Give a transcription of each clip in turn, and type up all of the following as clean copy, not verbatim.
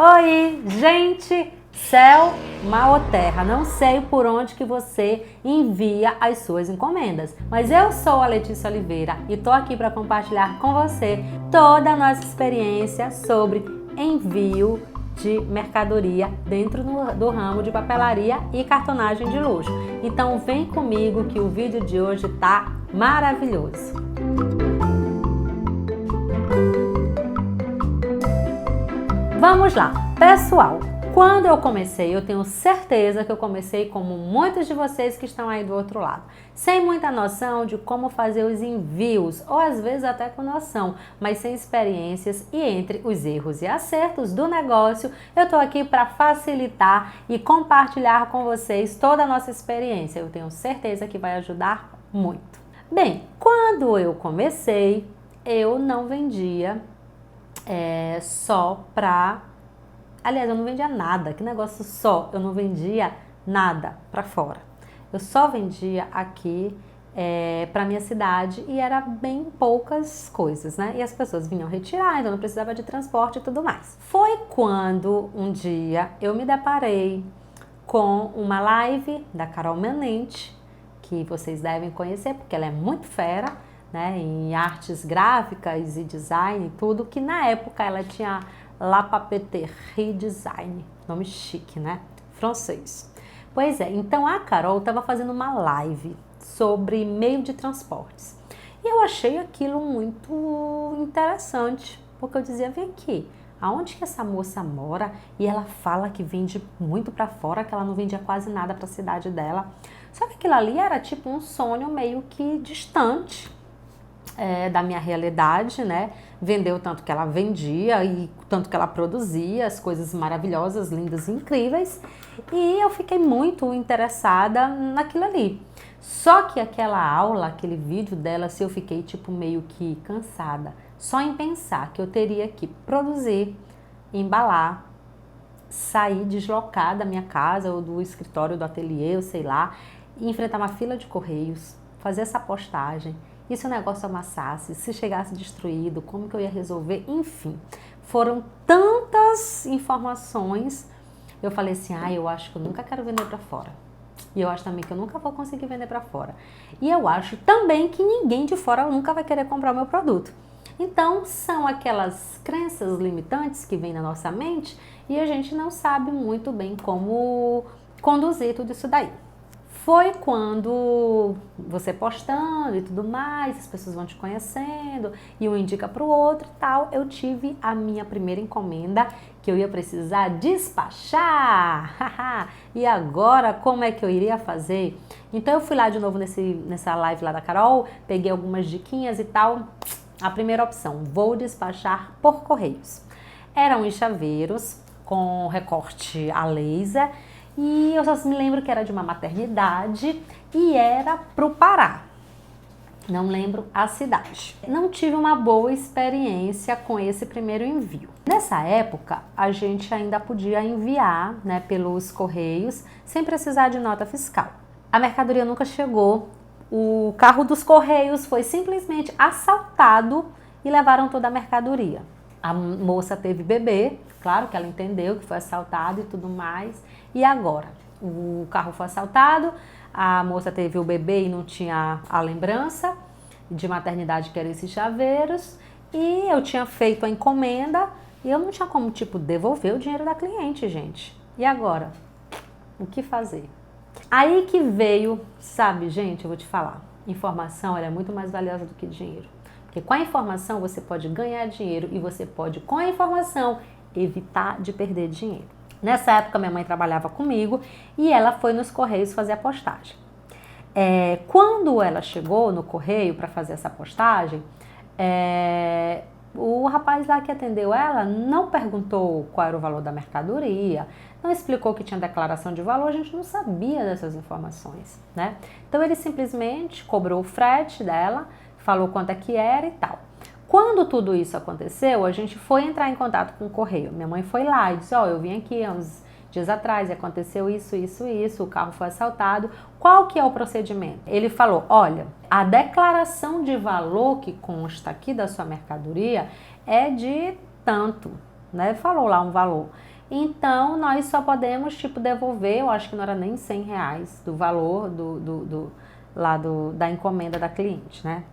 Oi, gente! Céu, mar ou terra, não sei por onde que você envia as suas encomendas, mas eu sou a Letícia Oliveira e tô aqui para compartilhar com você toda a nossa experiência sobre envio de mercadoria dentro do ramo de papelaria e cartonagem de luxo. Então vem comigo que o vídeo de hoje tá maravilhoso. Vamos lá, pessoal! Quando eu comecei, eu tenho certeza que eu comecei como muitos de vocês que estão aí do outro lado, sem muita noção de como fazer os envios, ou às vezes até com noção, mas sem experiências, e entre os erros e acertos do negócio, eu tô aqui para facilitar e compartilhar com vocês toda a nossa experiência. Eu tenho certeza que vai ajudar muito. Bem, quando eu comecei, eu não vendia só para... Aliás, eu não vendia nada, que negócio só, eu não vendia nada para fora. Eu só vendia aqui para minha cidade e era bem poucas coisas, né? E as pessoas vinham retirar, então não precisava de transporte e tudo mais. Foi quando um dia eu me deparei com uma live da Carol Manente, que vocês devem conhecer porque ela é muito fera, né, em artes gráficas e design e tudo, que na época ela tinha La Papeterie Design, nome chique, né, francês. Pois é, então a Carol estava fazendo uma live sobre meio de transportes e eu achei aquilo muito interessante, porque eu dizia, vem aqui, aonde que essa moça mora e ela fala que vende muito para fora, que ela não vendia quase nada para a cidade dela. Só que aquilo ali era tipo um sonho meio que distante da minha realidade, né? Vendeu tanto que ela vendia e tanto que ela produzia as coisas maravilhosas, lindas e incríveis. E eu fiquei muito interessada naquilo ali. Só que aquela aula, aquele vídeo dela, eu fiquei tipo meio que cansada. Só em pensar que eu teria que produzir, embalar, sair, deslocar da minha casa ou do escritório, do ateliê, eu sei lá, e enfrentar uma fila de correios, fazer essa postagem. E se o negócio amassasse, se chegasse destruído, como que eu ia resolver? Enfim, foram tantas informações. Eu falei assim, eu acho que eu nunca quero vender para fora. E eu acho também que eu nunca vou conseguir vender para fora. E eu acho também que ninguém de fora nunca vai querer comprar o meu produto. Então, são aquelas crenças limitantes que vêm na nossa mente e a gente não sabe muito bem como conduzir tudo isso daí. Foi quando você postando e tudo mais, as pessoas vão te conhecendo e um indica para o outro e tal, eu tive a minha primeira encomenda que eu ia precisar despachar. E agora, como é que eu iria fazer? Então eu fui lá de novo nessa live lá da Carol, peguei algumas diquinhas e tal. A primeira opção, vou despachar por correios. Eram os chaveiros com recorte a laser. E eu só me lembro que era de uma maternidade e era pro Pará. Não lembro a cidade. Não tive uma boa experiência com esse primeiro envio. Nessa época, a gente ainda podia enviar, né, pelos correios sem precisar de nota fiscal. A mercadoria nunca chegou. O carro dos correios foi simplesmente assaltado e levaram toda a mercadoria. A moça teve bebê, claro que ela entendeu que foi assaltado e tudo mais. E agora? O carro foi assaltado, a moça teve o bebê e não tinha a lembrança de maternidade que eram esses chaveiros. E eu tinha feito a encomenda e eu não tinha como, tipo, devolver o dinheiro da cliente, gente. E agora? O que fazer? Aí que veio, sabe, gente, eu vou te falar, informação ela é muito mais valiosa do que dinheiro. Porque com a informação você pode ganhar dinheiro e você pode, com a informação, evitar de perder dinheiro. Nessa época minha mãe trabalhava comigo e ela foi nos correios fazer a postagem. Quando ela chegou no correio para fazer essa postagem, o rapaz lá que atendeu ela não perguntou qual era o valor da mercadoria, não explicou que tinha declaração de valor, a gente não sabia dessas informações, né? Então ele simplesmente cobrou o frete dela, falou quanto é que era e tal. Quando tudo isso aconteceu, a gente foi entrar em contato com o correio. Minha mãe foi lá e disse, eu vim aqui há uns dias atrás e aconteceu isso, o carro foi assaltado. Qual que é o procedimento? Ele falou, olha, a declaração de valor que consta aqui da sua mercadoria é de tanto. né? Falou lá um valor. Então, nós só podemos, tipo, devolver, eu acho que não era nem R$ 100 do valor da encomenda da cliente, né?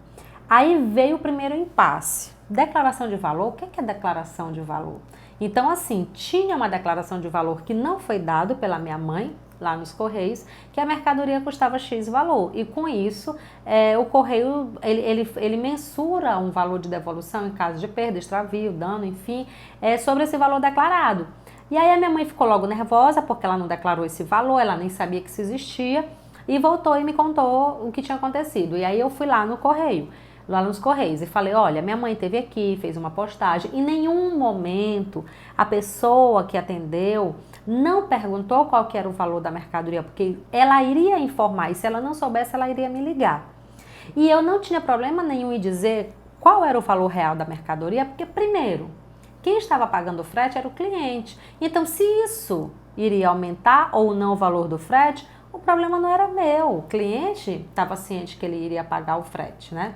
Aí veio o primeiro impasse. Declaração de valor, o que é declaração de valor? Então, assim, tinha uma declaração de valor que não foi dado pela minha mãe, lá nos Correios, que a mercadoria custava X valor. E com isso, o Correio, ele mensura um valor de devolução em caso de perda, extravio, dano, enfim, sobre esse valor declarado. E aí a minha mãe ficou logo nervosa, porque ela não declarou esse valor, ela nem sabia que isso existia, e voltou e me contou o que tinha acontecido. E aí eu fui lá no Correio, lá nos Correios, e falei, olha, minha mãe esteve aqui, fez uma postagem, em nenhum momento a pessoa que atendeu não perguntou qual que era o valor da mercadoria, porque ela iria informar, e se ela não soubesse, ela iria me ligar. E eu não tinha problema nenhum em dizer qual era o valor real da mercadoria, porque primeiro, quem estava pagando o frete era o cliente. Então, se isso iria aumentar ou não o valor do frete, o problema não era meu. O cliente estava ciente que ele iria pagar o frete, né?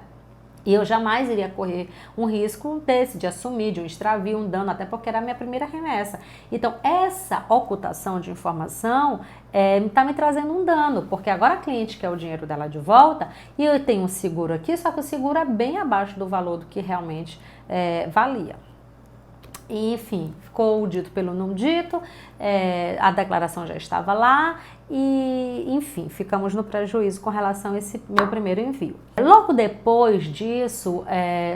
E eu jamais iria correr um risco desse, de assumir, de um extravio, um dano, até porque era a minha primeira remessa. Então, essa ocultação de informação está me trazendo um dano, porque agora a cliente quer o dinheiro dela de volta e eu tenho um seguro aqui, só que o seguro é bem abaixo do valor do que realmente valia. E, enfim, ficou o dito pelo não dito, a declaração já estava lá e, enfim, ficamos no prejuízo com relação a esse meu primeiro envio. Logo depois disso,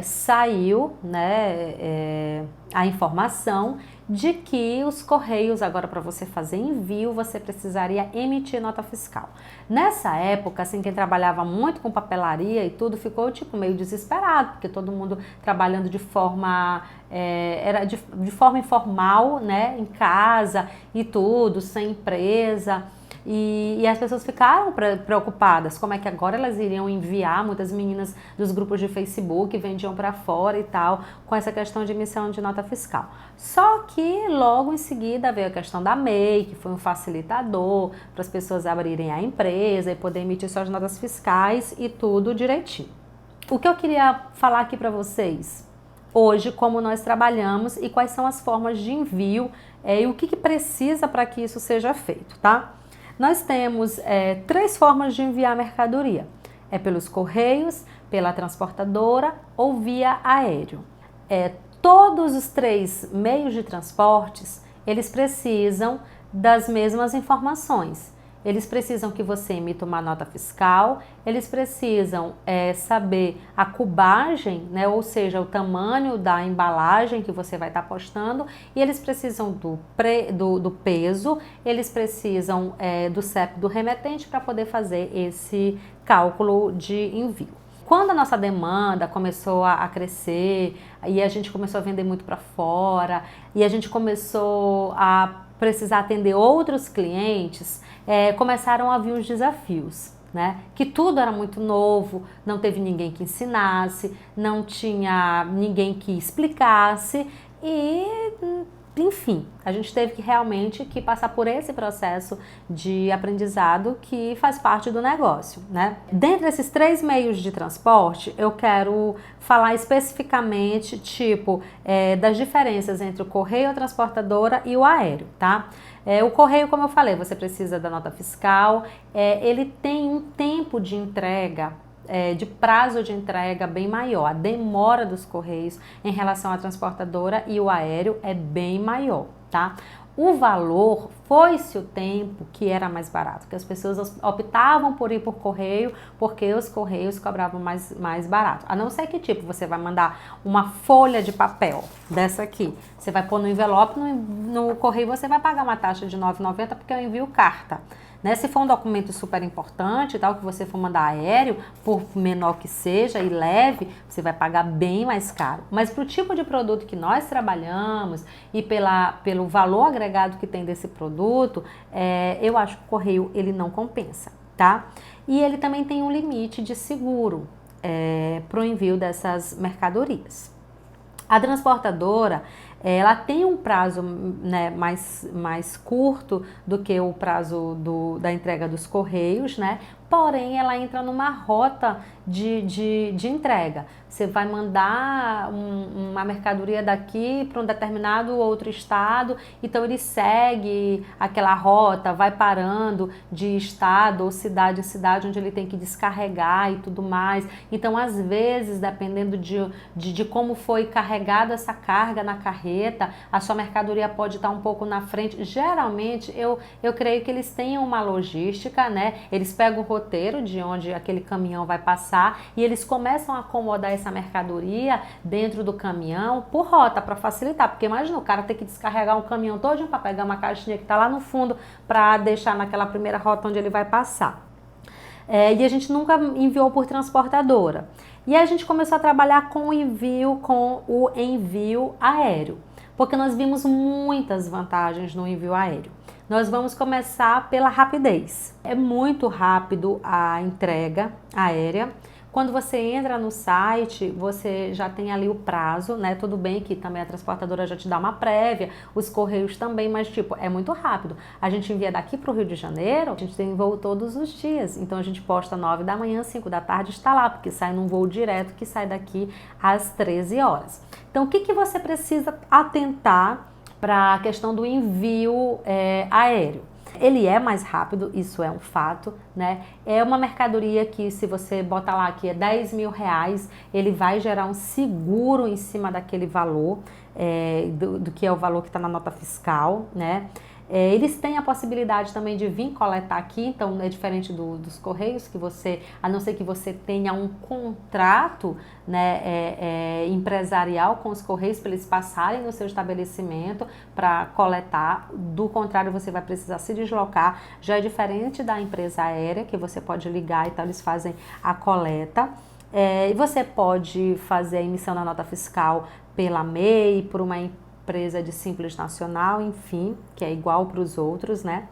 saiu, né, a informação de que os Correios, agora para você fazer envio, você precisaria emitir nota fiscal. Nessa época, assim, quem trabalhava muito com papelaria e tudo, ficou tipo meio desesperado, porque todo mundo trabalhando de forma, de forma informal, né, em casa e tudo, sem empresa. E as pessoas ficaram preocupadas, como é que agora elas iriam enviar, muitas meninas dos grupos de Facebook vendiam para fora e tal, com essa questão de emissão de nota fiscal. Só que logo em seguida veio a questão da MEI, que foi um facilitador para as pessoas abrirem a empresa e poder emitir suas notas fiscais e tudo direitinho. O que eu queria falar aqui para vocês hoje, como nós trabalhamos e quais são as formas de envio e o que precisa para que isso seja feito, tá? Nós temos 3 formas de enviar a mercadoria. É pelos Correios, pela transportadora ou via aéreo. Todos os 3 meios de transportes, eles precisam das mesmas informações. Eles precisam que você emita uma nota fiscal, eles precisam saber a cubagem, né, ou seja, o tamanho da embalagem que você vai estar postando, e eles precisam do peso, eles precisam do CEP do remetente para poder fazer esse cálculo de envio. Quando a nossa demanda começou a crescer e a gente começou a vender muito para fora e a gente começou a precisar atender outros clientes, começaram a vir os desafios, né? Que tudo era muito novo, não teve ninguém que ensinasse, não tinha ninguém que explicasse e, enfim, a gente teve que realmente passar por esse processo de aprendizado que faz parte do negócio, né? Dentre esses 3 meios de transporte, eu quero falar especificamente, das diferenças entre o correio, a transportadora e o aéreo, tá? O correio, como eu falei, você precisa da nota fiscal, ele tem um tempo de entrega, de prazo de entrega bem maior. A demora dos Correios em relação à transportadora e o aéreo é bem maior, tá? O valor foi-se o tempo que era mais barato, que as pessoas optavam por ir por correio porque os Correios cobravam mais barato. A não ser que você vai mandar uma folha de papel dessa aqui, você vai pôr no envelope, no correio você vai pagar uma taxa de R$ 9,90 porque eu envio carta. Né? Se for um documento super importante, tal, que você for mandar aéreo, por menor que seja e leve, você vai pagar bem mais caro. Mas para o tipo de produto que nós trabalhamos e pelo valor agregado que tem desse produto, eu acho que o correio ele não compensa, tá? E ele também tem um limite de seguro para o envio dessas mercadorias. A transportadora, ela tem um prazo, né, mais curto do que o prazo da entrega dos Correios, né? porém ela entra numa rota de entrega. Você vai mandar uma mercadoria daqui para um determinado outro estado, então ele segue aquela rota, vai parando de estado ou cidade em cidade onde ele tem que descarregar e tudo mais. Então, às vezes, dependendo de como foi carregada essa carga na carreta, a sua mercadoria pode estar um pouco na frente. Geralmente, eu creio que eles tenham uma logística, né? Eles pegam o roteiro de onde aquele caminhão vai passar e eles começam a acomodar essa mercadoria dentro do caminhão por rota, para facilitar, porque imagina o cara ter que descarregar um caminhão todinho para pegar uma caixinha que está lá no fundo para deixar naquela primeira rota onde ele vai passar. E a gente nunca enviou por transportadora. E a gente começou a trabalhar com o envio aéreo, porque nós vimos muitas vantagens no envio aéreo. Nós vamos começar pela rapidez. É muito rápido a entrega aérea. Quando você entra no site, você já tem ali o prazo, né? Tudo bem que também a transportadora já te dá uma prévia, os correios também, mas tipo, é muito rápido. A gente envia daqui para o Rio de Janeiro, a gente tem voo todos os dias. Então a gente posta 9 da manhã, 5 da tarde está lá, porque sai num voo direto que sai daqui às 13 horas. Então o que você precisa atentar para a questão do envio aéreo? Ele é mais rápido, isso é um fato, né? É uma mercadoria que, se você botar lá que é 10 mil reais, ele vai gerar um seguro em cima daquele valor, do que é o valor que está na nota fiscal, né? Eles têm a possibilidade também de vir coletar aqui, então é diferente dos correios, que você, a não ser que você tenha um contrato, né, empresarial com os correios para eles passarem no seu estabelecimento para coletar. Do contrário, você vai precisar se deslocar. Já é diferente da empresa aérea, que você pode ligar e tal, eles fazem a coleta. E você pode fazer a emissão da nota fiscal pela MEI, por uma empresa de Simples Nacional, enfim, que é igual para os outros, né?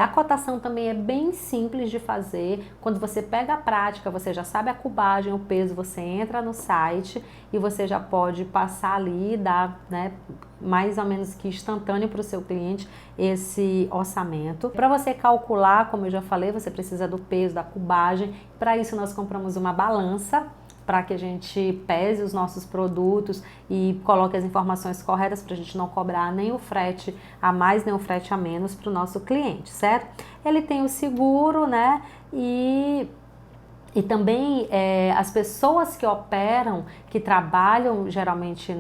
A cotação também é bem simples de fazer. Quando você pega a prática, você já sabe a cubagem, o peso, você entra no site e você já pode passar ali e dar, né, mais ou menos que instantâneo para o seu cliente esse orçamento. Para você calcular, como eu já falei, você precisa do peso, da cubagem. Para isso nós compramos uma balança, para que a gente pese os nossos produtos e coloque as informações corretas para a gente não cobrar nem o frete a mais, nem o frete a menos para o nosso cliente, certo? Ele tem o seguro, né? E também as pessoas que operam, que trabalham geralmente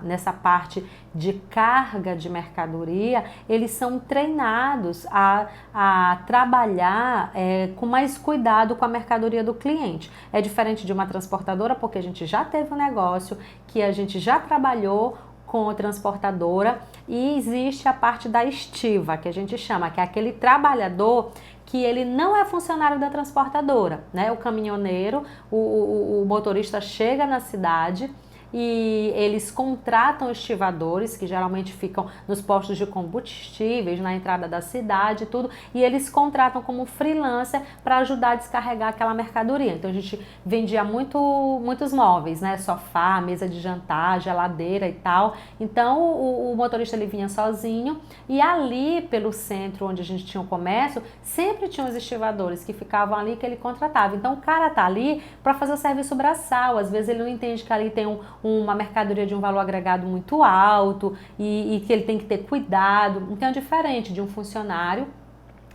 nessa parte de carga de mercadoria, eles são treinados a trabalhar com mais cuidado com a mercadoria do cliente. É diferente de uma transportadora, porque a gente já teve um negócio, que a gente já trabalhou com a transportadora, e existe a parte da estiva, que a gente chama, que é aquele trabalhador que ele não é funcionário da transportadora, né? O caminhoneiro, o motorista chega na cidade e eles contratam estivadores, que geralmente ficam nos postos de combustíveis, na entrada da cidade e tudo, e eles contratam como freelancer para ajudar a descarregar aquela mercadoria. Então a gente vendia muitos móveis, né? Sofá, mesa de jantar, geladeira e tal. Então o motorista ele vinha sozinho, e ali pelo centro onde a gente tinha o comércio, sempre tinha os estivadores que ficavam ali, que ele contratava. Então o cara tá ali para fazer o serviço braçal. Às vezes ele não entende que ali tem uma mercadoria de um valor agregado muito alto e que ele tem que ter cuidado. Então é diferente de um funcionário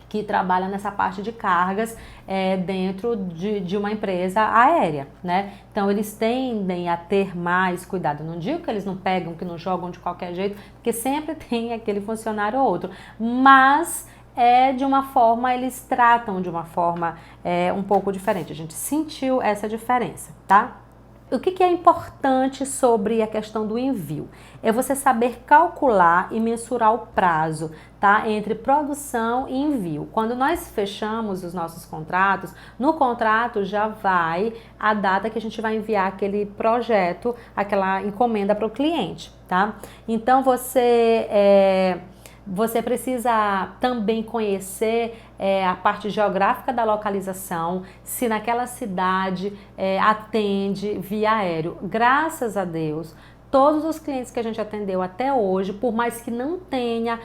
que trabalha nessa parte de cargas dentro de uma empresa aérea, né? Então eles tendem a ter mais cuidado. Não digo que eles não pegam, que não jogam de qualquer jeito, porque sempre tem aquele funcionário ou outro, mas de uma forma, eles tratam de uma forma um pouco diferente. A gente sentiu essa diferença, tá? O que é importante sobre a questão do envio? É você saber calcular e mensurar o prazo, tá? Entre produção e envio. Quando nós fechamos os nossos contratos, no contrato já vai a data que a gente vai enviar aquele projeto, aquela encomenda para o cliente, tá? Então você precisa também conhecer a parte geográfica da localização, se naquela cidade atende via aéreo. Graças a Deus, Todos os clientes que a gente atendeu até hoje, por mais que não tenha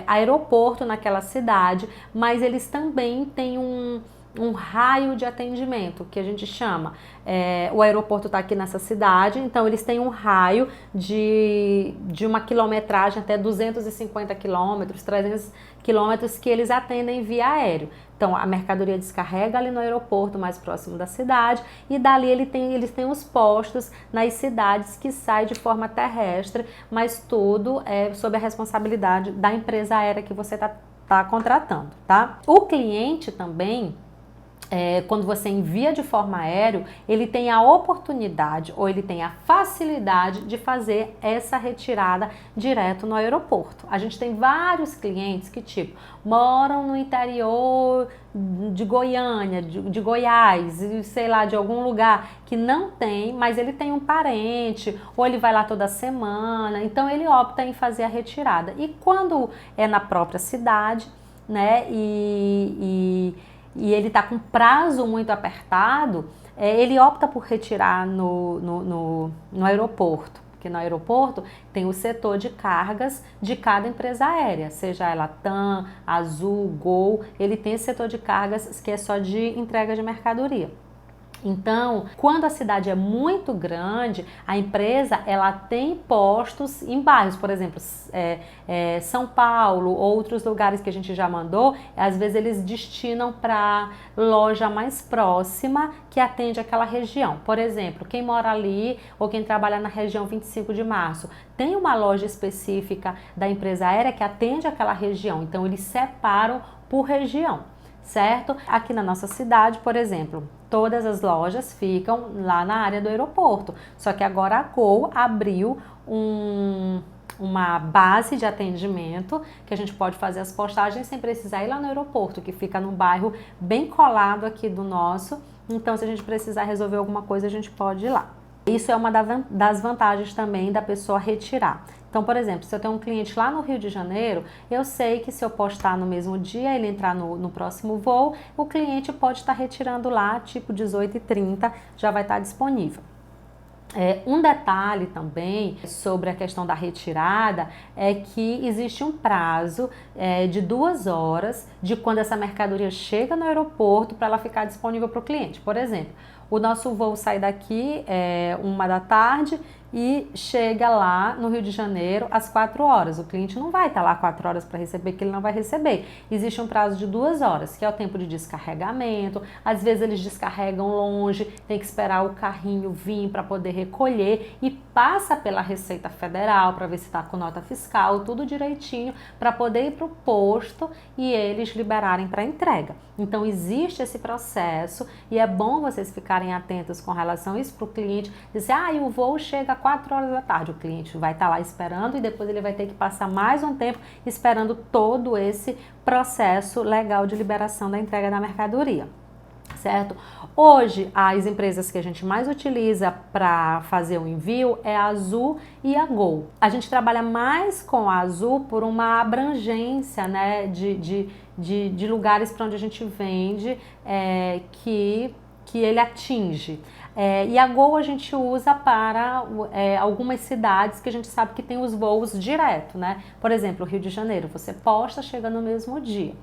aeroporto naquela cidade, mas eles também têm um raio de atendimento, que a gente chama. O aeroporto está aqui nessa cidade, então eles têm um raio de uma quilometragem até 250 quilômetros, 300 quilômetros que eles atendem via aéreo. Então a mercadoria descarrega ali no aeroporto mais próximo da cidade e dali eles têm os postos nas cidades que saem de forma terrestre, mas tudo é sob a responsabilidade da empresa aérea que você está contratando, tá? O cliente também, quando você envia de forma aérea, ele tem a oportunidade ou ele tem a facilidade de fazer essa retirada direto no aeroporto. A gente tem vários clientes que moram no interior de Goiânia, de Goiás, sei lá, de algum lugar que não tem, mas ele tem um parente ou ele vai lá toda semana, então ele opta em fazer a retirada. E quando é na própria cidade, né, e ele está com prazo muito apertado, ele opta por retirar no aeroporto, porque no aeroporto tem o setor de cargas de cada empresa aérea, seja ela TAM, Azul, Gol, ele tem esse setor de cargas que é só de entrega de mercadoria. Então, quando a cidade é muito grande, a empresa ela tem postos em bairros, por exemplo, São Paulo, outros lugares que a gente já mandou, às vezes eles destinam para loja mais próxima que atende aquela região. Por exemplo, quem mora ali ou quem trabalha na região 25 de março, tem uma loja específica da empresa aérea que atende aquela região, então eles separam por região. Certo? Aqui na nossa cidade, por exemplo, todas as lojas ficam lá na área do aeroporto, só que agora a Gol abriu uma base de atendimento que a gente pode fazer as postagens sem precisar ir lá no aeroporto, que fica num bairro bem colado aqui do nosso, então se a gente precisar resolver alguma coisa a gente pode ir lá. Isso é uma das vantagens também da pessoa retirar. Então, por exemplo, se eu tenho um cliente lá no Rio de Janeiro, eu sei que se eu postar no mesmo dia, ele entrar no próximo voo, o cliente pode estar retirando lá, tipo 18h30, já vai estar disponível. Um detalhe também sobre a questão da retirada é que existe um prazo de 2 horas de quando essa mercadoria chega no aeroporto para ela ficar disponível para o cliente. Por exemplo, o nosso voo sai daqui 1h e chega lá no Rio de Janeiro às 4 horas. O cliente não vai estar lá 4 horas para receber, que ele não vai receber. Existe um prazo de 2 horas, que é o tempo de descarregamento. Às vezes eles descarregam longe, tem que esperar o carrinho vir para poder recolher e passa pela Receita Federal para ver se está com nota fiscal, tudo direitinho, para poder ir para o posto e eles liberarem para entrega. Então existe esse processo e é bom vocês ficarem atentos com relação a isso para o cliente dizer, o voo chega às 4 horas da tarde, o cliente vai estar lá esperando e depois ele vai ter que passar mais um tempo esperando todo esse processo legal de liberação da entrega da mercadoria. Certo? Hoje, as empresas que a gente mais utiliza para fazer o envio é a Azul e a Gol. A gente trabalha mais com a Azul por uma abrangência, né, de lugares para onde a gente vende que ele atinge. E a Gol a gente usa para algumas cidades que a gente sabe que tem os voos direto, né? Por exemplo, Rio de Janeiro, você posta, chega no mesmo dia.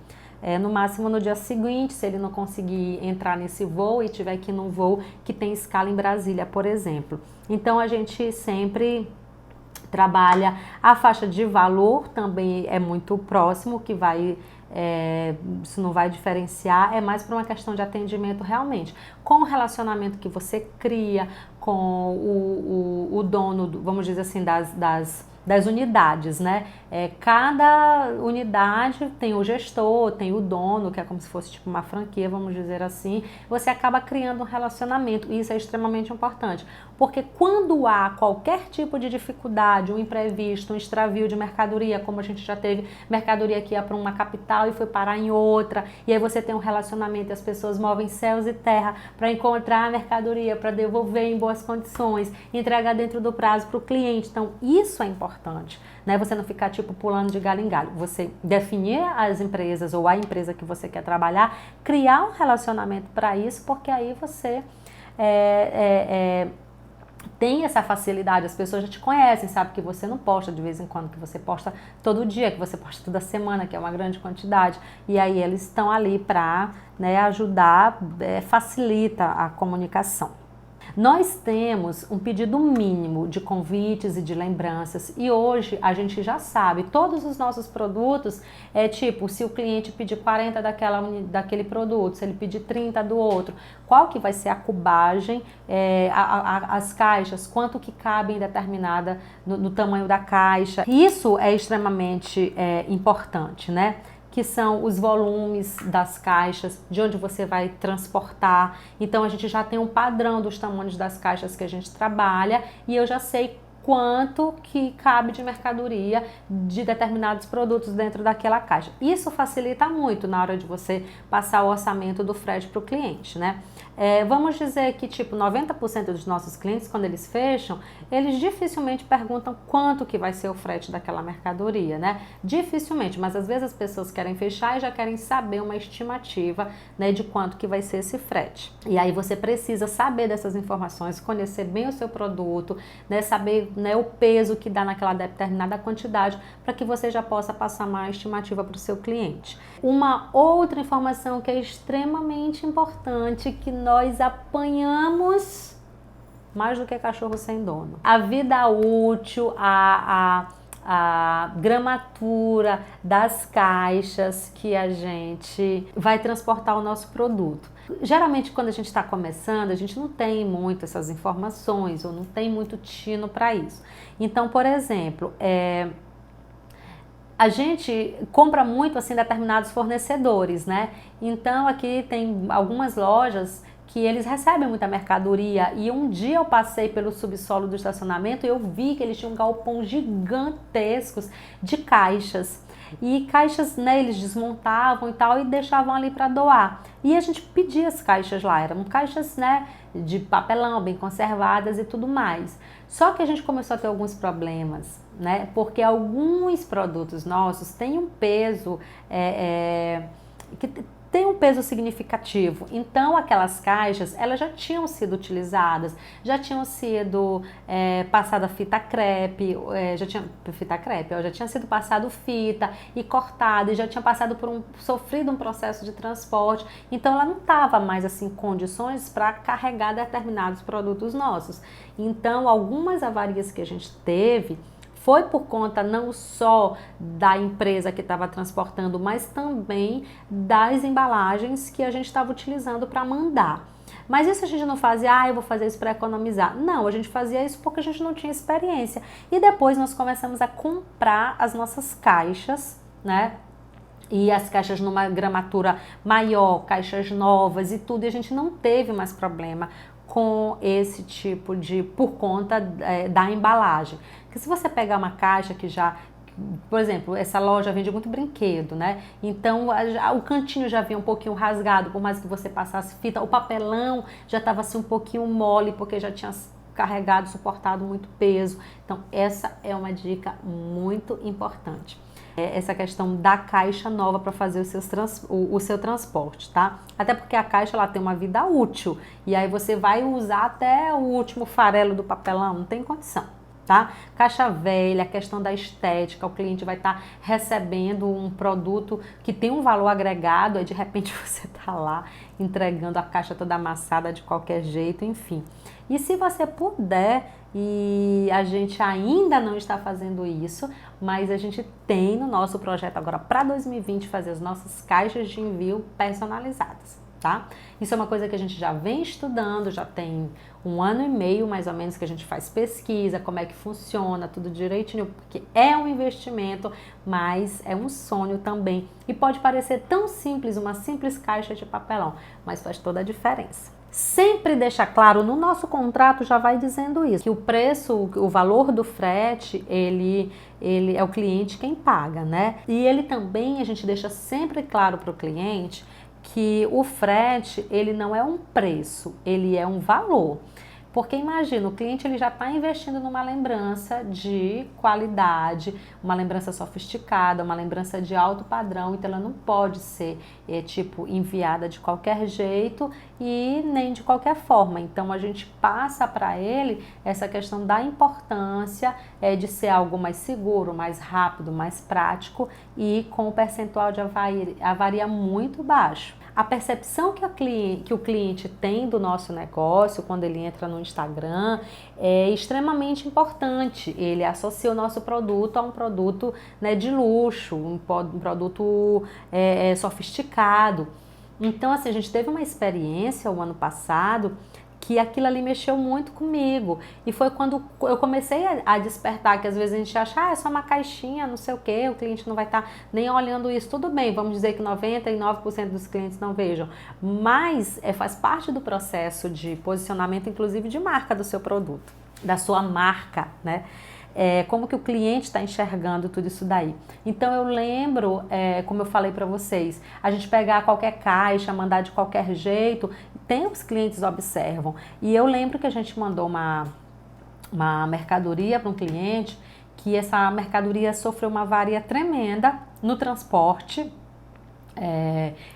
No máximo no dia seguinte, se ele não conseguir entrar nesse voo e tiver que ir num voo que tem escala em Brasília, por exemplo. Então a gente sempre trabalha a faixa de valor, também é muito próximo, que vai, isso não vai diferenciar, é mais para uma questão de atendimento realmente. Com o relacionamento que você cria com o dono, vamos dizer assim, das unidades, né? Cada unidade tem o gestor, tem o dono, que é como se fosse tipo uma franquia, vamos dizer assim. Você acaba criando um relacionamento e isso é extremamente importante, porque quando há qualquer tipo de dificuldade, um imprevisto, um extravio de mercadoria, como a gente já teve mercadoria que ia para uma capital e foi parar em outra, e aí você tem um relacionamento e as pessoas movem céus e terra para encontrar a mercadoria, para devolver em boas condições, entregar dentro do prazo para o cliente. Então, isso é importante, né? Você não ficar tipo pulando de galho em galho. Você definir as empresas ou a empresa que você quer trabalhar, criar um relacionamento para isso, porque aí você tem essa facilidade, as pessoas já te conhecem, sabe que você não posta de vez em quando, que você posta todo dia, que você posta toda semana, que é uma grande quantidade, e aí eles estão ali para, né, ajudar, facilita a comunicação. Nós temos um pedido mínimo de convites e de lembranças e hoje a gente já sabe, todos os nossos produtos, tipo, se o cliente pedir 40 daquele produto, se ele pedir 30 do outro, qual que vai ser a cubagem, as caixas, quanto que cabe em determinada, no tamanho da caixa. Isso é extremamente importante, né? Que são os volumes das caixas, de onde você vai transportar. Então a gente já tem um padrão dos tamanhos das caixas que a gente trabalha e eu já sei quanto que cabe de mercadoria de determinados produtos dentro daquela caixa. Isso facilita muito na hora de você passar o orçamento do frete para o cliente, né? Vamos dizer que tipo 90% dos nossos clientes, quando eles fecham, eles dificilmente perguntam quanto que vai ser o frete daquela mercadoria, né? Dificilmente, mas às vezes as pessoas querem fechar e já querem saber uma estimativa, né, de quanto que vai ser esse frete. E aí você precisa saber dessas informações, conhecer bem o seu produto, né, saber, né, o peso que dá naquela determinada quantidade para que você já possa passar uma estimativa para o seu cliente. Uma outra informação que é extremamente importante, que nós apanhamos mais do que cachorro sem dono. A vida útil, a gramatura das caixas que a gente vai transportar o nosso produto. Geralmente quando a gente está começando, a gente não tem muito essas informações ou não tem muito tino para isso. Então, por exemplo, a gente compra muito assim determinados fornecedores, né? Então aqui tem algumas lojas que eles recebem muita mercadoria e um dia eu passei pelo subsolo do estacionamento e eu vi que eles tinham um galpão gigantescos de caixas. E caixas, né, eles desmontavam e tal e deixavam ali para doar. E a gente pedia as caixas lá, eram caixas, né, de papelão, bem conservadas e tudo mais. Só que a gente começou a ter alguns problemas, né, porque alguns produtos nossos têm um peso, que tem um peso significativo. Então aquelas caixas, elas já tinham sido utilizadas, já tinham sido passada fita crepe, já tinha sido passado fita e cortada, e já tinha passado sofrido um processo de transporte. Então ela não estava mais assim em condições para carregar determinados produtos nossos. Então algumas avarias que a gente teve foi por conta não só da empresa que estava transportando, mas também das embalagens que a gente estava utilizando para mandar. Mas isso a gente não fazia, eu vou fazer isso para economizar. Não, a gente fazia isso porque a gente não tinha experiência. E depois nós começamos a comprar as nossas caixas, né? E as caixas numa gramatura maior, caixas novas e tudo, e a gente não teve mais problema com esse tipo por conta da embalagem. Porque se você pegar uma caixa que já, por exemplo, essa loja vende muito brinquedo, né? Então o cantinho já vinha um pouquinho rasgado, por mais que você passasse fita, o papelão já estava assim um pouquinho mole, porque já tinha carregado, suportado muito peso. Então essa é uma dica muito importante. Essa questão da caixa nova para fazer o seu transporte, tá? Até porque a caixa ela tem uma vida útil e aí você vai usar até o último farelo do papelão, não tem condição, tá? Caixa velha, a questão da estética, o cliente vai estar recebendo um produto que tem um valor agregado, aí de repente você tá lá entregando a caixa toda amassada de qualquer jeito, enfim. E se você puder, e a gente ainda não está fazendo isso, mas a gente tem no nosso projeto agora para 2020 fazer as nossas caixas de envio personalizadas, tá? Isso é uma coisa que a gente já vem estudando, já tem 1 ano e meio mais ou menos que a gente faz pesquisa, como é que funciona, tudo direitinho, porque é um investimento, mas é um sonho também. E pode parecer tão simples, uma simples caixa de papelão, mas faz toda a diferença. Sempre deixa claro, no nosso contrato já vai dizendo isso, que o preço, o valor do frete, ele é o cliente quem paga, né? E ele também, a gente deixa sempre claro para o cliente que o frete, ele não é um preço, ele é um valor. Porque imagina, o cliente ele já está investindo numa lembrança de qualidade, uma lembrança sofisticada, uma lembrança de alto padrão, então ela não pode ser tipo enviada de qualquer jeito e nem de qualquer forma. Então a gente passa para ele essa questão da importância de ser algo mais seguro, mais rápido, mais prático e com o percentual de avaria muito baixo. A percepção que o cliente tem do nosso negócio quando ele entra no Instagram é extremamente importante. Ele associa o nosso produto a um produto, né, de luxo, um produto sofisticado. Então, assim, a gente teve uma experiência o ano passado que aquilo ali mexeu muito comigo. E foi quando eu comecei a despertar, que às vezes a gente acha, é só uma caixinha, não sei o quê, o cliente não vai estar nem olhando isso. Tudo bem, vamos dizer que 99% dos clientes não vejam. Mas faz parte do processo de posicionamento, inclusive de marca do seu produto, da sua marca, né? Como que o cliente está enxergando tudo isso daí. Então eu lembro, como eu falei para vocês, a gente pegar qualquer caixa, mandar de qualquer jeito, tem os clientes observam. E eu lembro que a gente mandou uma mercadoria para um cliente, que essa mercadoria sofreu uma avaria tremenda no transporte.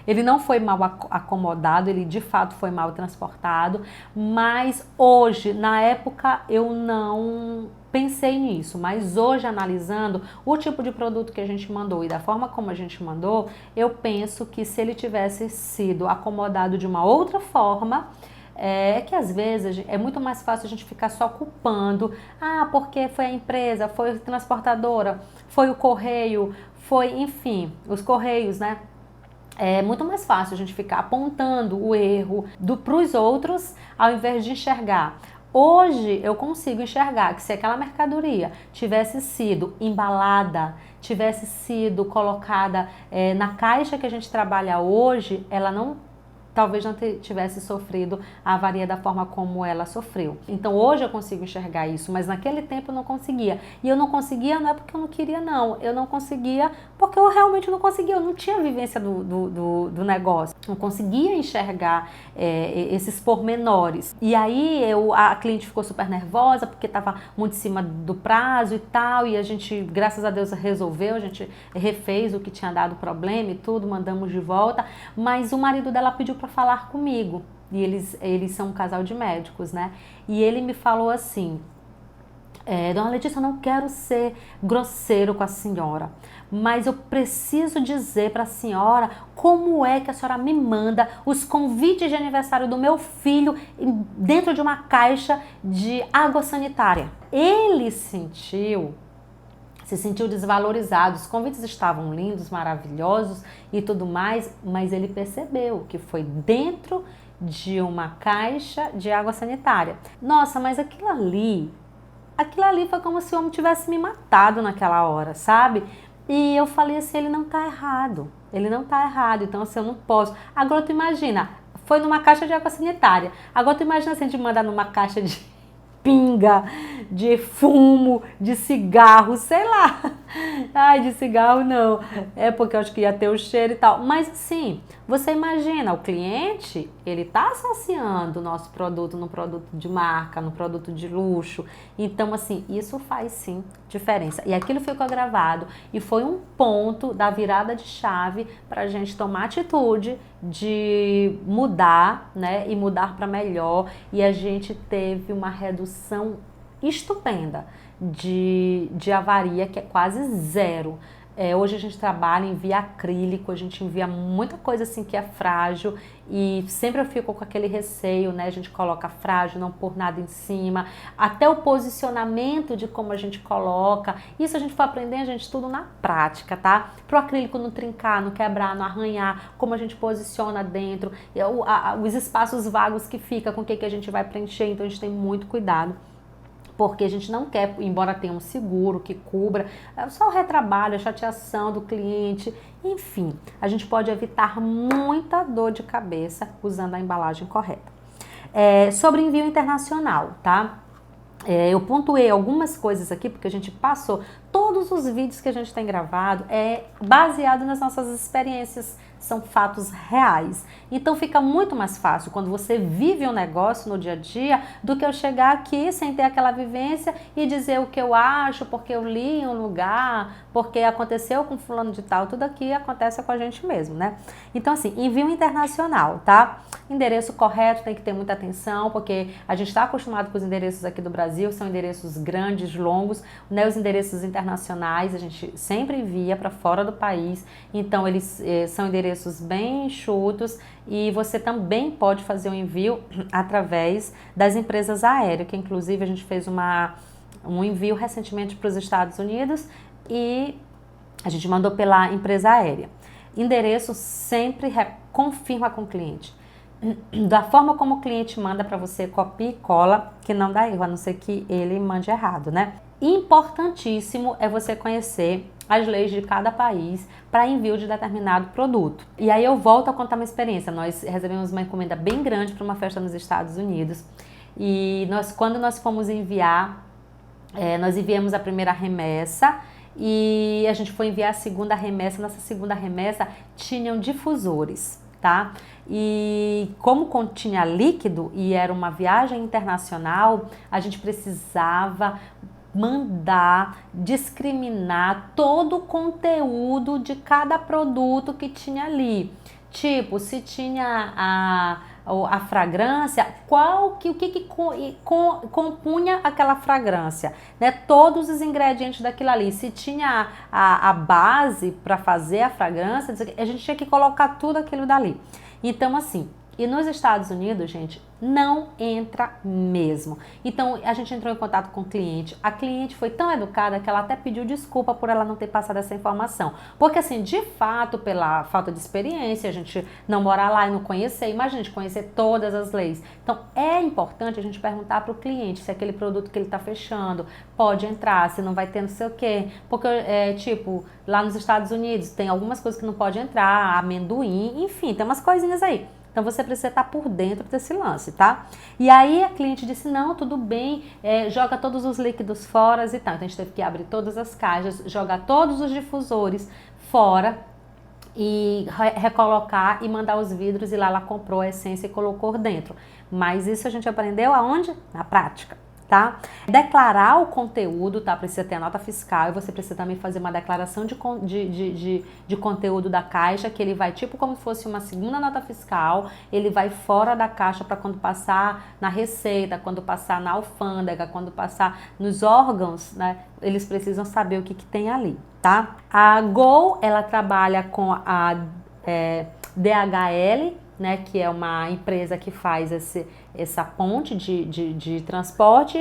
Ele não foi mal acomodado, ele de fato foi mal transportado, mas hoje, na época, eu não pensei nisso, mas hoje, analisando o tipo de produto que a gente mandou e da forma como a gente mandou, eu penso que se ele tivesse sido acomodado de uma outra forma, que às vezes é muito mais fácil a gente ficar só culpando, porque foi a empresa, foi a transportadora, foi o correio, enfim, os correios, né? É muito mais fácil a gente ficar apontando o erro para os outros ao invés de enxergar. Hoje eu consigo enxergar que se aquela mercadoria tivesse sido embalada, tivesse sido colocada na caixa que a gente trabalha hoje, ela talvez não tivesse sofrido a avaria da forma como ela sofreu. Então hoje eu consigo enxergar isso, mas naquele tempo eu não conseguia. E eu não conseguia não é porque eu não queria não, eu não conseguia porque eu realmente não conseguia, eu não tinha vivência do negócio, não conseguia enxergar esses pormenores. E aí a cliente ficou super nervosa porque estava muito em cima do prazo e tal, e a gente, graças a Deus, resolveu, a gente refez o que tinha dado problema e tudo, mandamos de volta, mas o marido dela pediu para falar comigo, e eles são um casal de médicos, né? E ele me falou assim, Dona Letícia, eu não quero ser grosseiro com a senhora, mas eu preciso dizer para a senhora como é que a senhora me manda os convites de aniversário do meu filho dentro de uma caixa de água sanitária. Ele se sentiu desvalorizado, os convites estavam lindos, maravilhosos e tudo mais, mas ele percebeu que foi dentro de uma caixa de água sanitária. Nossa, mas aquilo ali foi como se o homem tivesse me matado naquela hora, sabe? E eu falei assim, ele não tá errado, então assim, eu não posso. Agora tu imagina, foi numa caixa de água sanitária, agora tu imagina se a gente mandar numa caixa de pinga, de fumo, de cigarro, sei lá. Ai, de cigarro não. É porque eu acho que ia ter o cheiro e tal. Mas assim, você imagina, o cliente, ele tá associando o nosso produto no produto de marca, no produto de luxo. Então, assim, isso faz sim diferença. E aquilo ficou gravado e foi um ponto da virada de chave para a gente tomar atitude de mudar, né? E mudar para melhor. E a gente teve uma redução estupenda de avaria, que é quase zero. Hoje a gente trabalha, envia acrílico, a gente envia muita coisa assim que é frágil e sempre eu fico com aquele receio, né? A gente coloca frágil, não pôr nada em cima, até o posicionamento de como a gente coloca. Isso a gente foi aprendendo, a gente tudo na prática, tá? Pro acrílico não trincar, não quebrar, não arranhar, como a gente posiciona dentro, os espaços vagos que fica, com o que a gente vai preencher, então a gente tem muito cuidado. Porque a gente não quer, embora tenha um seguro que cubra, só o retrabalho, a chateação do cliente, enfim, a gente pode evitar muita dor de cabeça usando a embalagem correta. Sobre envio internacional, tá? Eu pontuei algumas coisas aqui, porque a gente passou Todos os vídeos que a gente tem gravado é baseado nas nossas experiências, são fatos reais. Então fica muito mais fácil quando você vive um negócio no dia a dia do que eu chegar aqui sem ter aquela vivência e dizer o que eu acho, porque eu li em um lugar, porque aconteceu com fulano de tal, tudo aqui acontece com a gente mesmo, né? Então assim, envio internacional, tá? Endereço correto, tem que ter muita atenção, porque a gente está acostumado com os endereços aqui do Brasil, são endereços grandes, longos, né? Os endereços internacionais a gente sempre envia para fora do país, então eles são endereços bem enxutos e você também pode fazer o envio através das empresas aéreas, que inclusive a gente fez um envio recentemente para os Estados Unidos e a gente mandou pela empresa aérea. Endereço sempre confirma com o cliente. Da forma como o cliente manda para você, copia e cola, que não dá erro, a não ser que ele mande errado, né? Importantíssimo é você conhecer as leis de cada país para envio de determinado produto. E aí eu volto a contar uma experiência. Nós recebemos uma encomenda bem grande para uma festa nos Estados Unidos e quando nós fomos enviar, nós enviamos a primeira remessa e a gente foi enviar a segunda remessa. Nessa segunda remessa tinham difusores, tá? E como continha líquido e era uma viagem internacional, a gente precisava mandar, discriminar todo o conteúdo de cada produto que tinha ali. Tipo, se tinha a fragrância, o que compunha aquela fragrância, né? Todos os ingredientes daquilo ali. Se tinha a base para fazer a fragrância, a gente tinha que colocar tudo aquilo dali. Então, assim, e nos Estados Unidos, gente, não entra mesmo. Então, a gente entrou em contato com o cliente. A cliente foi tão educada que ela até pediu desculpa por ela não ter passado essa informação. Porque, assim, de fato, pela falta de experiência, a gente não morar lá e não conhecer, imagina a gente conhecer todas as leis. Então, é importante a gente perguntar para o cliente se aquele produto que ele está fechando pode entrar, se não vai ter não sei o quê. Porque, tipo, lá nos Estados Unidos tem algumas coisas que não pode entrar, amendoim, enfim, tem umas coisinhas aí. Então, você precisa estar por dentro desse lance, tá? E aí, a cliente disse, não, tudo bem, joga todos os líquidos fora e tal. Então, a gente teve que abrir todas as caixas, jogar todos os difusores fora e recolocar e mandar os vidros. E lá ela comprou a essência e colocou dentro. Mas isso a gente aprendeu aonde? Na prática. Tá? Declarar o conteúdo, tá? Precisa ter a nota fiscal e você precisa também fazer uma declaração de conteúdo da caixa, que ele vai tipo como se fosse uma segunda nota fiscal, ele vai fora da caixa para quando passar na Receita, quando passar na alfândega, quando passar nos órgãos, né? Eles precisam saber o que tem ali, tá? A Gol, ela trabalha com a DHL, né, que é uma empresa que faz essa ponte de transporte,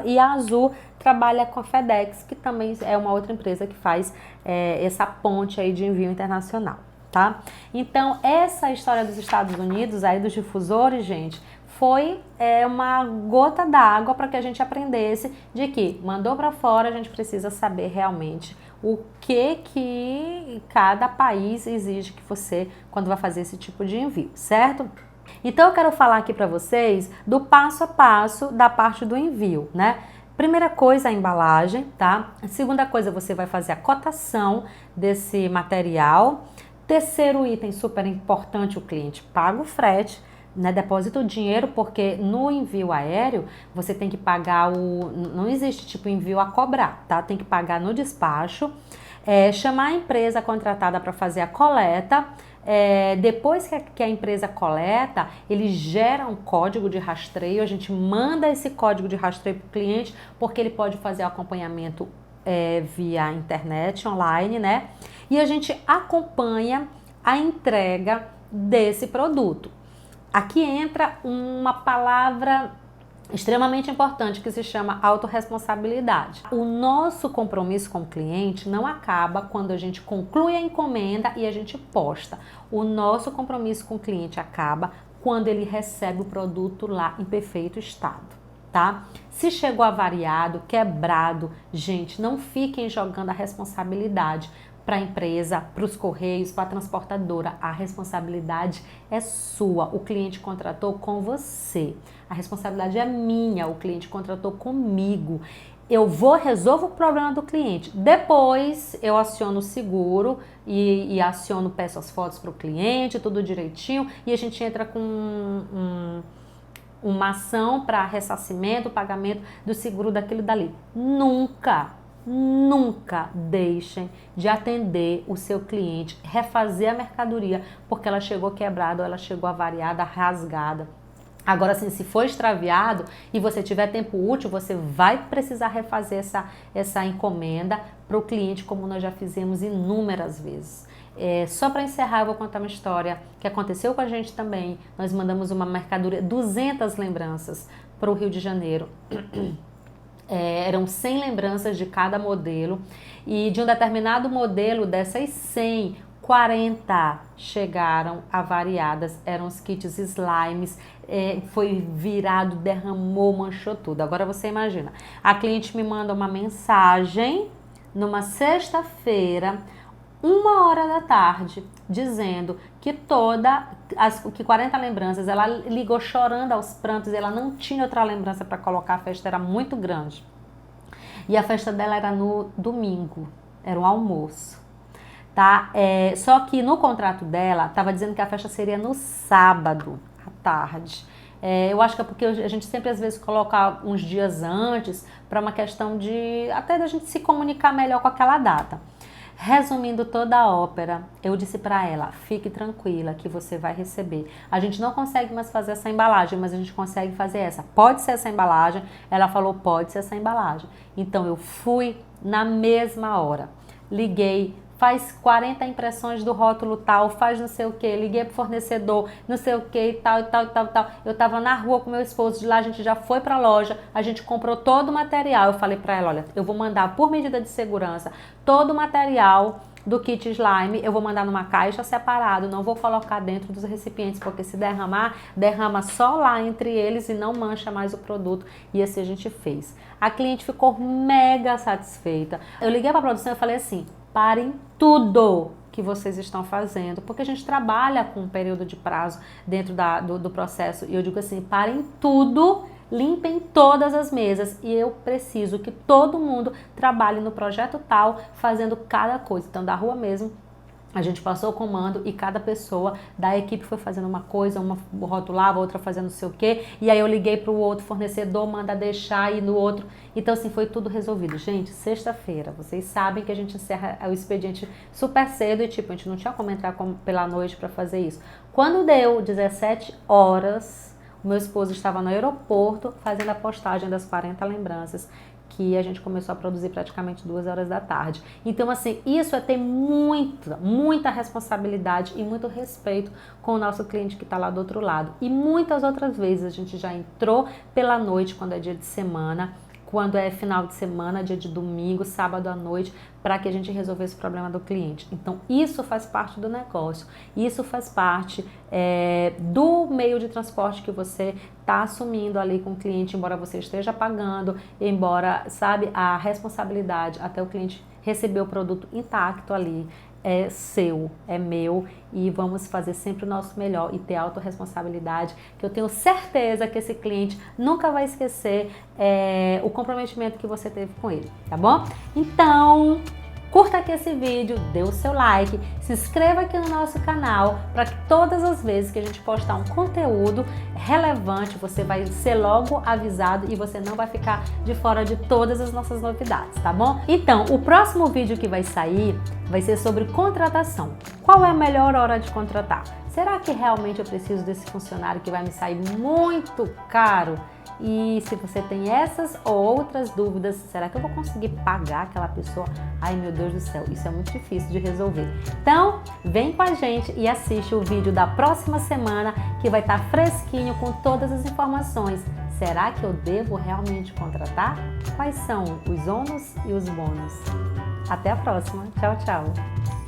e a Azul trabalha com a FedEx, que também é uma outra empresa que faz essa ponte aí de envio internacional, tá? Então, essa história dos Estados Unidos, aí dos difusores, gente, foi uma gota d'água para que a gente aprendesse de que mandou para fora, a gente precisa saber realmente o que cada país exige que você, quando vai fazer esse tipo de envio, certo? Então eu quero falar aqui para vocês do passo a passo da parte do envio, né? Primeira coisa, a embalagem, tá? A segunda coisa, você vai fazer a cotação desse material. Terceiro item, super importante, o cliente paga o frete, né, deposita o dinheiro, porque no envio aéreo você tem que pagar não existe tipo envio a cobrar, tá? Tem que pagar no despacho, chamar a empresa contratada para fazer a coleta. Depois que a empresa coleta, ele gera um código de rastreio, a gente manda esse código de rastreio para o cliente, porque ele pode fazer o acompanhamento via internet, online, né? E a gente acompanha a entrega desse produto. Aqui entra uma palavra extremamente importante que se chama autorresponsabilidade. O nosso compromisso com o cliente não acaba quando a gente conclui a encomenda e a gente posta. O nosso compromisso com o cliente acaba quando ele recebe o produto lá em perfeito estado, tá? Se chegou avariado, quebrado, gente, não fiquem jogando a responsabilidade para a empresa, para os correios, para a transportadora. A responsabilidade é sua. O cliente contratou com você. A responsabilidade é minha. O cliente contratou comigo. eu vou resolver o problema do cliente. Depois eu aciono o seguro e aciono, peço as fotos para o cliente, tudo direitinho, e a gente entra com uma ação para ressarcimento, pagamento do seguro daquilo dali. Nunca deixem de atender o seu cliente, refazer a mercadoria porque ela chegou quebrada ou ela chegou avariada, rasgada. Agora, assim, se for extraviado e você tiver tempo útil, você vai precisar refazer essa encomenda para o cliente, como nós já fizemos inúmeras vezes. Só para encerrar, eu vou contar uma história que aconteceu com a gente também. Nós mandamos uma mercadoria, 200 lembranças para o Rio de Janeiro. Eram 100 lembranças de cada modelo e de um determinado modelo, dessas 100, 40 chegaram avariadas, eram os kits slimes, foi virado, derramou, manchou tudo. Agora você imagina, a cliente me manda uma mensagem numa sexta-feira, 1h da tarde, dizendo que que 40 lembranças, ela ligou chorando aos prantos, ela não tinha outra lembrança para colocar, a festa era muito grande. E a festa dela era no domingo, era um almoço. Tá? Só que no contrato dela, estava dizendo que a festa seria no sábado, à tarde. Eu acho que é porque a gente sempre às vezes coloca uns dias antes, para uma questão de até da gente se comunicar melhor com aquela data. Resumindo toda a ópera, eu disse para ela, fique tranquila que você vai receber. A gente não consegue mais fazer essa embalagem, mas a gente consegue fazer essa. Pode ser essa embalagem? Ela falou, pode ser essa embalagem. Então eu fui na mesma hora, liguei, faz 40 impressões do rótulo tal, faz não sei o que, liguei pro fornecedor, não sei o que e tal. Eu tava na rua com meu esposo, de lá a gente já foi pra loja, a gente comprou todo o material. Eu falei pra ela, olha, eu vou mandar por medida de segurança todo o material do kit slime, eu vou mandar numa caixa separado, não vou colocar dentro dos recipientes, porque se derramar, derrama só lá entre eles e não mancha mais o produto. E assim a gente fez. A cliente ficou mega satisfeita. Eu liguei pra produção e falei assim, parem tudo que vocês estão fazendo, porque a gente trabalha com um período de prazo dentro do processo, e eu digo assim, parem tudo, limpem todas as mesas, e eu preciso que todo mundo trabalhe no projeto tal, fazendo cada coisa. Então, da rua mesmo, a gente passou o comando e cada pessoa da equipe foi fazendo uma coisa, uma rotulava, outra fazendo não sei o quê, e aí eu liguei para o outro fornecedor, manda deixar, e no outro. Então, assim, foi tudo resolvido. Gente, sexta-feira, vocês sabem que a gente encerra o expediente super cedo e, tipo, a gente não tinha como entrar pela noite para fazer isso. Quando deu 17 horas, o meu esposo estava no aeroporto fazendo a postagem das 40 lembranças, que a gente começou a produzir praticamente 2h da tarde. Então, assim, isso é ter muita responsabilidade e muito respeito com o nosso cliente que está lá do outro lado. E muitas outras vezes a gente já entrou pela noite, quando é dia de semana, quando é final de semana, dia de domingo, sábado à noite, para que a gente resolvesse o problema do cliente. Então, isso faz parte do negócio, isso faz parte do meio de transporte que você está assumindo ali com o cliente, embora você esteja pagando, embora, sabe, a responsabilidade até o cliente receber o produto intacto ali, é seu, é meu, e vamos fazer sempre o nosso melhor e ter autorresponsabilidade, que eu tenho certeza que esse cliente nunca vai esquecer o comprometimento que você teve com ele, tá bom? Então, curta aqui esse vídeo, dê o seu like, se inscreva aqui no nosso canal para que todas as vezes que a gente postar um conteúdo relevante, você vai ser logo avisado e você não vai ficar de fora de todas as nossas novidades, tá bom? Então, o próximo vídeo que vai sair vai ser sobre contratação. Qual é a melhor hora de contratar? Será que realmente eu preciso desse funcionário que vai me sair muito caro? E se você tem essas ou outras dúvidas, será que eu vou conseguir pagar aquela pessoa? Ai, meu Deus do céu, isso é muito difícil de resolver. Então, vem com a gente e assiste o vídeo da próxima semana, que vai estar fresquinho com todas as informações. Será que eu devo realmente contratar? Quais são os ônus e os bônus? Até a próxima. Tchau, tchau.